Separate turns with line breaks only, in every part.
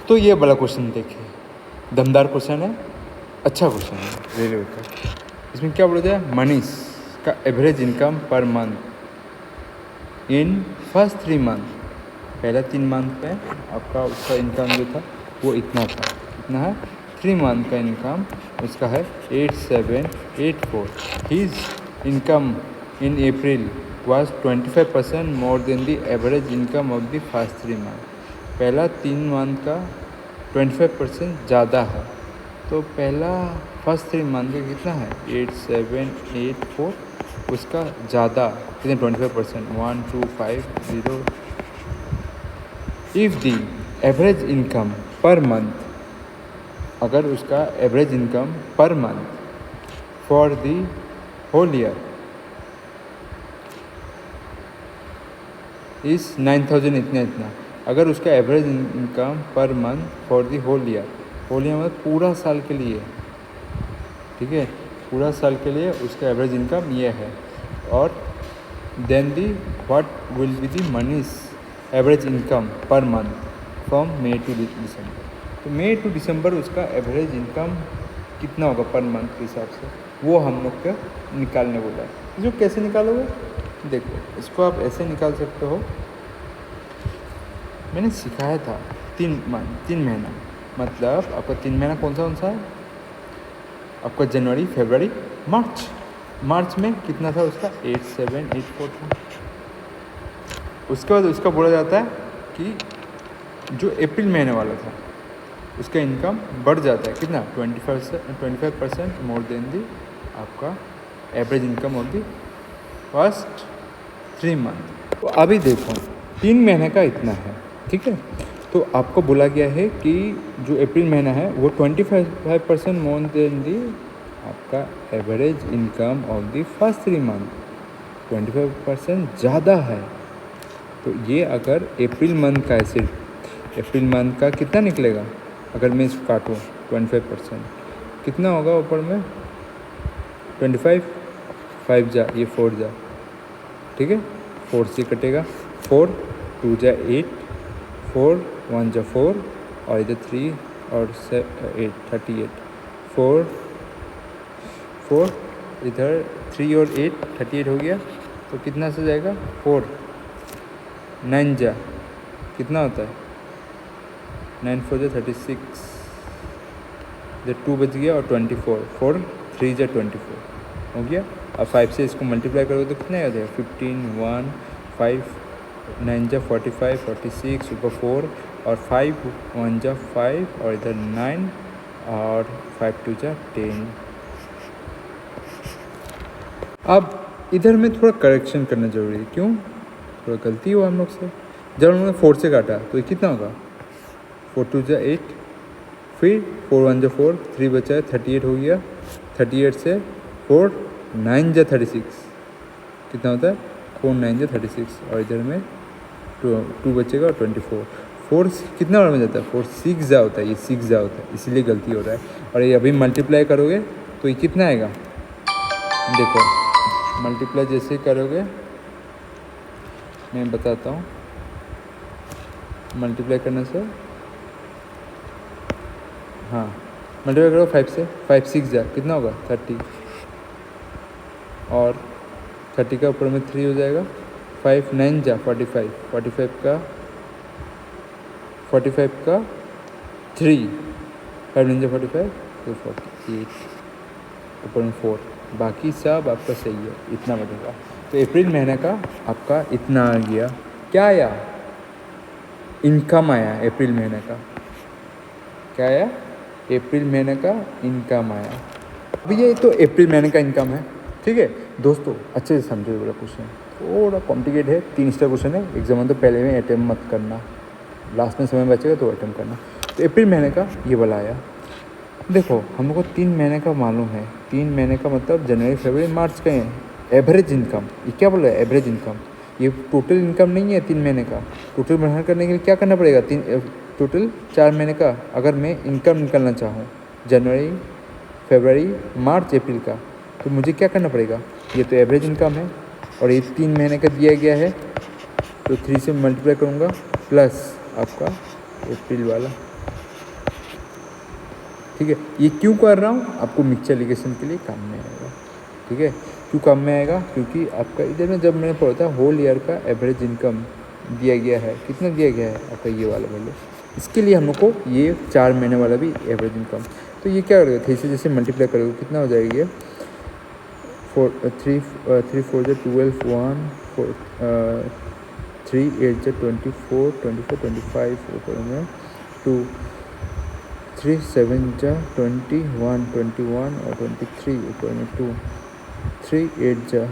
तो ये वाला क्वेश्चन देखिए, दमदार क्वेश्चन है, अच्छा क्वेश्चन है रेलवे का। इसमें क्या बोला जाए, मनीष का average income per month in first 3 month, पहला 3 मंथ में आपका उसका इनकम जो था वो इतना था, कितना है 3 मंथ का इनकम उसका है 8784। His income in April was 25% more than the average income of the first 3 month. पहला 3 मंथ का 25% ज़्यादा है, तो पहला फर्स्ट 3 मंथ का कितना है 8784, उसका ज़्यादा कितने 25%, 1250। If the average income per month, अगर उसका average income per month for the whole year is 9000 इतना, अगर उसका average income per month for the whole year मतलब पूरा साल के लिए, ठीक है, पूरा साल के लिए उसका एवरेज इनकम ये है, और then the what will be the money's average income per month from May to December. तो मे टू दिसंबर उसका एवरेज इनकम कितना होगा पर मंथ के हिसाब से, वो हम लोग का निकालने बोला है। जो कैसे निकालोगे, देखो इसको आप ऐसे निकाल सकते हो, मैंने सिखाया था 3 महीना, मतलब आपका 3 महीना कौन सा है, आपका जनवरी फरवरी मार्च में कितना था उसका 8784 था। उसके बाद उसका बोला जाता है कि जो अप्रैल महीने वाला था उसका इनकम बढ़ जाता है कितना 25% मोर देन दी आपका average income of the first 3 month. तो अभी देखो 3 महीने का इतना है, ठीक है, तो आपको बोला गया है कि जो अप्रैल महीना है वो 25% मोर देन दी आपका average income of the first 3 month, 25% ज़्यादा है। तो ये अगर अप्रैल मंथ का है, सिर्फ अप्रैल मंथ का कितना निकलेगा, अगर मैं इसको काटूँ 25% कितना होगा, ऊपर में 25 5 जा, ये 4 जा, ठीक है, 4 से कटेगा, 4 2 जा 8, 4 1 जा 4, और इधर 3 और 8 38, 4 इधर 3 और 8 38 हो गया। तो कितना से जाएगा 4 9 जा कितना होता है 9 4 जा 36, इधर 2 बच गया, और 24 4 3 जा 24 हो गया। अब 5 से इसको मल्टीप्लाई करोगे तो कितना आ जाएगा 15 1 5 9 जा 45 46 ऊपर 4 और 5 1 जा 5 और इधर 9 और 5 2 जा 10। अब इधर में थोड़ा करेक्शन करना ज़रूरी है, क्यों, थोड़ा गलती हुआ हम लोग से, जब हम लोग 4 से काटा तो ये कितना होगा 4 2 जा 8, फिर 4 1 जा 4, 3 बचा है 38 हो गया, 38 से 4 9 जा 36 कितना होता है 4 9 जा 36, और इधर में 2 बचेगा और 24, 4 कितना बार में जाता है 4 6 जा होता है, ये 6 जा होता है, इसीलिए गलती हो रहा है। और ये अभी मल्टीप्लाई करोगे तो ये कितना आएगा, देखो मल्टीप्लाई जैसे करोगे मैं बताता हूँ, मल्टीप्लाई करने से, हाँ मल्टीप्लाई करो 5 से, 5 6 जा कितना होगा 30, और 30 का ऊपर में 3 हो जाएगा, 5 9 जा 45, 45 का 3, 5 9 जा 45 तो 48, ऊपर में 4, बाकी सब आपका सही है, इतना बनेगा। तो अप्रैल महीने का आपका इतना आ गया, क्या आया इनकम आया, अप्रैल महीने का क्या आया, अप्रैल महीने का इनकम आया। अभी ये तो अप्रैल महीने का इनकम है, ठीक है दोस्तों, अच्छे से समझो वाला क्वेश्चन, थोड़ा कॉम्प्लिकेट है, 3 स्टेप क्वेश्चन है, एग्जाम में तो पहले में अटैम्प्ट मत करना, लास्ट में समय बचेगा तो अटैम्प्ट करना। तो अप्रैल महीने का ये वाला आया, देखो हम लोग को 3 महीने का मालूम है, 3 महीने का मतलब जनवरी फरवरी मार्च का है, एवरेज इनकम, ये क्या बोला है एवरेज इनकम, ये टोटल इनकम नहीं है 3 महीने का, टोटल बाहर करने के लिए क्या करना पड़ेगा, टोटल 4 महीने का अगर मैं इनकम निकालना चाहूँ जनवरी फरवरी मार्च अप्रैल का, तो मुझे क्या करना पड़ेगा, ये तो एवरेज इनकम है और ये 3 महीने का दिया गया है, तो 3 से मल्टीप्लाई करूँगा प्लस आपका अप्रैल वाला, ठीक है। ये क्यों कर रहा हूँ, आपको मिक्सचर एलिगेशन के लिए काम में आएगा। ठीक है, क्यों काम में आएगा, क्योंकि आपका इधर में जब मैंने पढ़ा था होल ईयर का एवरेज इनकम दिया गया है, कितना दिया गया है आपका ये वाला वैल्यू, इसके लिए हम लोग को ये 4 महीने वाला भी एवरेज इनकम, तो ये क्या करेगा, 3 से जैसे मल्टीप्लाई करोगे कितना हो जाएगा ये 3 4 जो 12 1 4 3 8 जो 24 24 25 ऊपर में 2 3 7 जा 21 21 और 23 ऊपर में 2 3 8 जा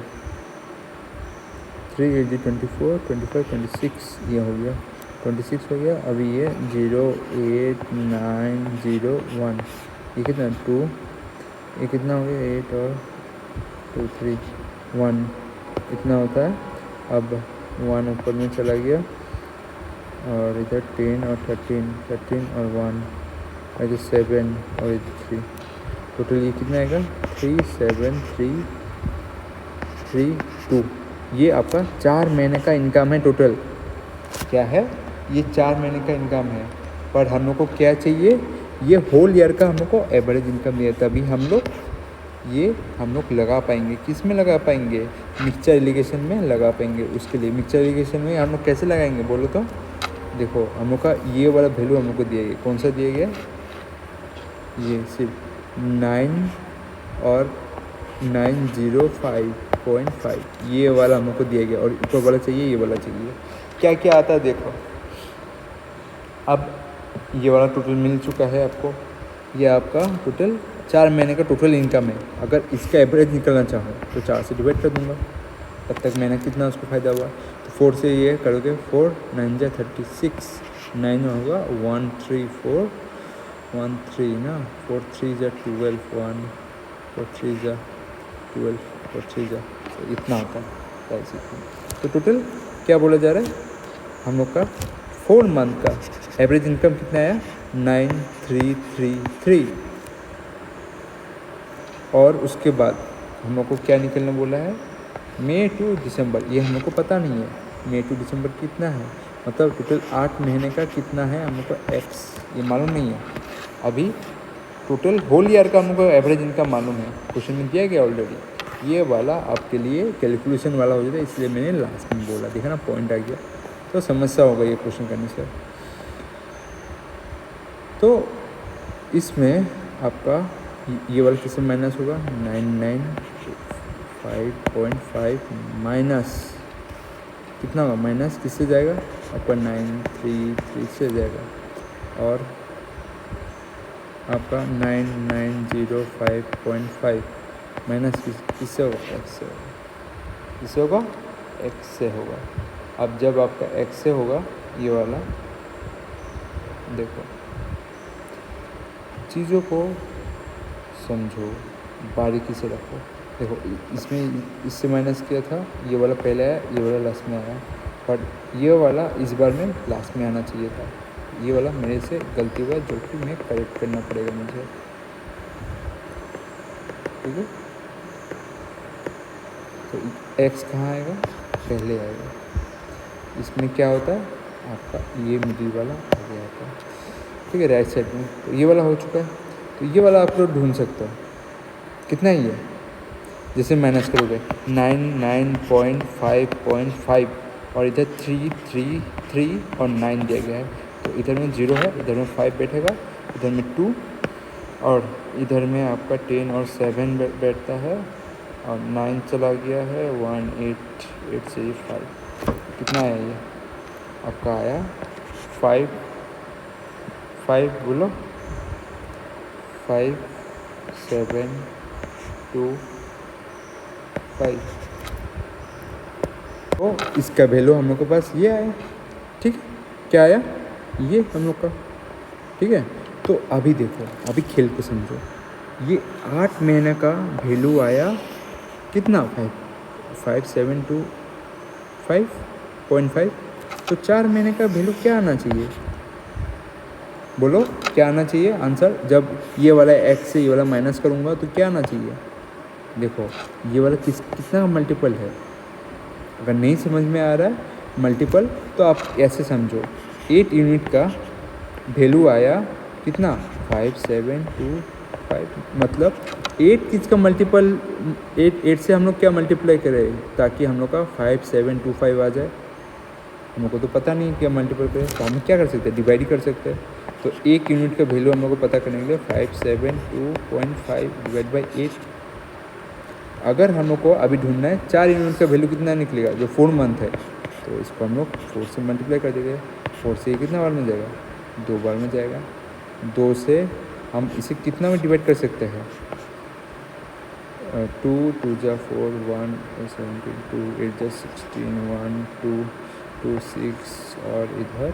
3 8 जी 24 25 26 ये हो गया 26 हो गया। अभी ये 0 8 9 0 1 ये कितना 2 ये कितना हो गया 8 और 2 3 1 इतना होता है। अब 1 ऊपर में चला गया और इधर 10 और 13 और 1 इधर 7 और इधर 3, टोटल ये कितना आएगा 3 7 3 3 2। ये आपका 4 महीने का इनकम है टोटल। क्या है ये 4 महीने का इनकम है, पर हम लोग को क्या चाहिए, ये होल ईयर का हम लोग को एवरेज इनकम दिया, तभी हम लोग लगा पाएंगे। किस में लगा पाएंगे, मिक्सचर एलिगेशन में लगा पाएंगे। उसके लिए मिक्सचर एलिगेशन में हम लोग कैसे लगाएंगे बोलो तो, देखो हम लोग का ये वाला वैल्यू हम लोग को दिया गया, कौन सा दिया गया, ये सिर्फ 9 और 905.5 ये वाला हम लोग को दिया गया, और ऊपर वाला चाहिए, ये वाला चाहिए। क्या क्या आता है देखो, अब ये वाला टोटल मिल चुका है आपको, ये आपका टोटल 4 महीने का टोटल इनकम है। अगर इसका एवरेज निकलना चाहो तो 4 से डिवाइड कर दूंगा, तब तक महीना कितना उसको फ़ायदा हुआ, तो 4 से ये करोगे 4 9 जा 36 9 होगा 1 3 4 1 3 ना 4 3 जा 12 1 4 3 जा 12 4 3 जा, तो इतना होता है। तो टोटल क्या बोला जा रहा है, हम लोग का 4 मंथ का एवरेज इनकम कितना आया 9333, और उसके बाद हम लोग को क्या निकलने बोला है मई टू दिसंबर, ये हम लोग को पता नहीं है मई टू दिसंबर कितना है, मतलब टोटल 8 महीने का कितना है हम लोग को एक्स, ये मालूम नहीं है अभी। टोटल होल ईयर का हम लोग को एवरेज इनकम मालूम है, क्वेश्चन में दिया गया ऑलरेडी। ये वाला आपके लिए कैलकुलेशन वाला हो जाता है, इसलिए मैंने लास्ट में बोला, देखा ना पॉइंट आ गया, तो समस्या होगा ये क्वेश्चन करने से। तो इसमें आपका ये वाला किससे माइनस होगा 995.5 माइनस कितना होगा, माइनस किससे जाएगा आपका 933 से जाएगा, और आपका 9905.5 माइनस किससे होगा, एक्स से होगा, किससे होगा एक्स से होगा। अब जब आपका एक्स से होगा ये वाला, देखो चीज़ों को समझो, बारीकी से रखो। देखो इसमें इससे माइनस किया था, ये वाला पहले आया, ये वाला लास्ट में आया, बट ये वाला इस बार में लास्ट में आना चाहिए था। ये वाला मेरे से गलती हुआ, जो कि मैं करेक्ट करना पड़ेगा मुझे, ठीक है। तो एक्स कहाँ आएगा, पहले आएगा। इसमें क्या होता है आपका ये मिडिल वाला आगे आता है, ठीक है, राइट साइड में। तो ये वाला हो चुका है, तो ये वाला आप लोग ढूंढ सकते हो कितना ही है, जैसे माइनस करोगे 99.5 और इधर 3 3 3 और 9 दिया गया है, तो इधर में 0 है, इधर में 5 बैठेगा, इधर में 2 और इधर में आपका 10 और 7 बैठता है, और 9 चला गया है 1 8 8 से 5, कितना आया ये आपका आया 5 5 बोलो 5 7 2 5, तो इसका वैल्यू हम लोग के पास ये आया, ठीक है। क्या आया ये हम लोग का, ठीक है। तो अभी देखो, अभी खेल को समझो, ये 8 महीने का वैल्यू आया कितना 5.5, तो 4 महीने का वैल्यू क्या आना चाहिए, बोलो क्या आना चाहिए आंसर। जब ये वाला एक्स से ये वाला माइनस करूँगा तो क्या आना चाहिए, देखो ये वाला कितना मल्टीपल है, अगर नहीं समझ में आ रहा है मल्टीपल, तो आप ऐसे समझो 8 यूनिट का वैल्यू आया कितना 5 7 2 5, मतलब 8 किस का मल्टीपल 8 से हम लोग क्या मल्टीप्लाई करें ताकि हम लोग का 5 7 2 5 आ जाए। हम लोग को तो पता नहीं क्या मल्टीपल करें, तो हम क्या कर सकते हैं, डिवाइड ही कर सकते हैं। तो एक यूनिट का वैल्यू हम लोग को पता करने के लिए 572.5 डिवाइड बाई 8। अगर हम लोग को अभी ढूंढना है 4 यूनिट का वैल्यू कितना निकलेगा जो 4 मंथ है, तो इसको हम लोग 4 से मल्टीप्लाई कर देंगे। 4 से ये कितना बार में जाएगा, 2 बार में जाएगा। 2 से हम इसे कितना में डिवाइड कर सकते हैं, 2 2 जा 4 1 17 2 8 जा 16 1 2 2 6 और इधर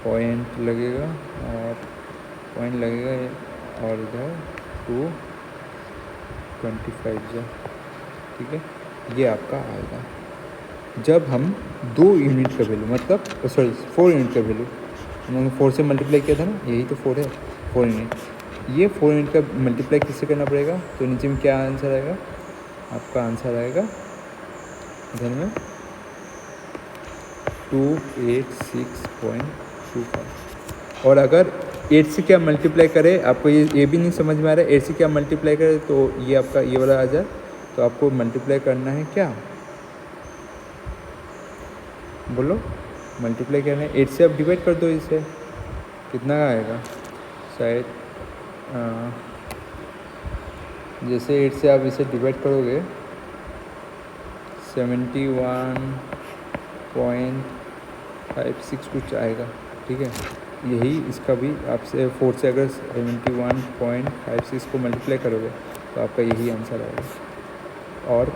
पॉइंट लगेगा और इधर 2 25 जा, ठीक है। ये आपका आएगा जब हम 2 यूनिट का वैल्यू मतलब 4 यूनिट का वैल्यू हमने 4 से मल्टीप्लाई किया था ना, यही तो 4 है 4 यूनिट। ये 4 यूनिट का मल्टीप्लाई किससे करना पड़ेगा, तो नीचे में क्या आंसर आएगा, आपका आंसर आएगा इधर में 286.25। और अगर 8 से क्या मल्टीप्लाई करें, आपको ये भी नहीं समझ में आ रहा है 8 से क्या मल्टीप्लाई करें, तो ये आपका ये वाला आ जाए। तो आपको मल्टीप्लाई करना है क्या, बोलो मल्टीप्लाई करना है 8 से, आप डिवाइड कर दो इसे, कितना का आएगा शायद जैसे 8 से आप इसे डिवाइड करोगे 71.56 कुछ आएगा, ठीक है। यही इसका भी आपसे 4 से अगर 71.56 को मल्टीप्लाई करोगे तो आपका यही आंसर आएगा। और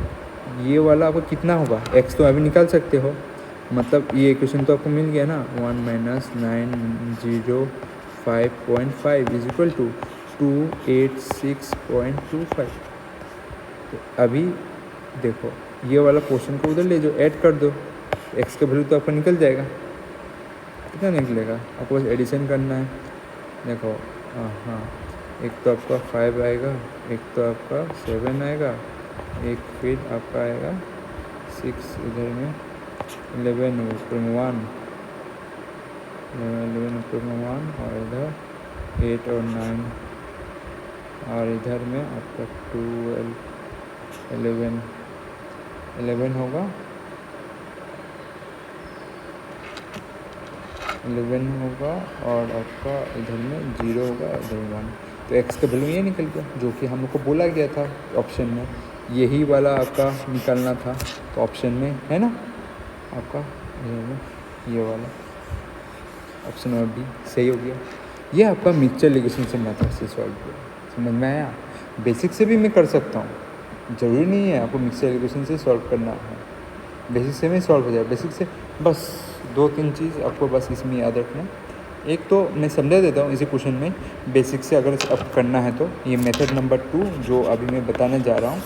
ये वाला आपको कितना होगा, x तो अभी निकाल सकते हो, मतलब ये इक्वेशन तो आपको मिल गया ना, 1 - 905.5 इज इक्वल टू 286.25। तो अभी देखो ये वाला पोर्शन को उधर ले जाओ, ऐड कर दो, x का वैल्यू तो आपका निकल जाएगा। कितना निकलेगा, आपको बस एडिशन करना है। देखो हाँ, एक तो आपका 5 आएगा, एक तो आपका 7 आएगा, एक फिर आपका आएगा 6, इधर में 11 ऊपर में 1 और इधर 8 और 9 और इधर में आपका 12 11 होगा 11 होगा और आपका इधर में 0 होगा, इधर 1। तो x का वैल्यू ये निकल गया जो कि हम लोग को बोला गया था ऑप्शन में, यही वाला आपका निकालना था। तो ऑप्शन में है ना आपका ये वाला ऑप्शन नंबर बी सही हो गया। ये आपका मिक्सचर लिगेशन से मेथड से सॉल्व किया, समझ में आया। बेसिक से भी मैं कर सकता हूँ, ज़रूरी नहीं है आपको मिक्सचर लिगेशन से सॉल्व करना है, बेसिक से में सॉल्व हो जाए। बेसिक से बस 2-3 चीज़ आपको बस इसमें याद रखना। एक तो मैं समझा देता हूँ इसी क्वेश्चन में, बेसिक से अगर अब करना है तो ये मेथड नंबर 2 जो अभी मैं बताने जा रहा हूँ,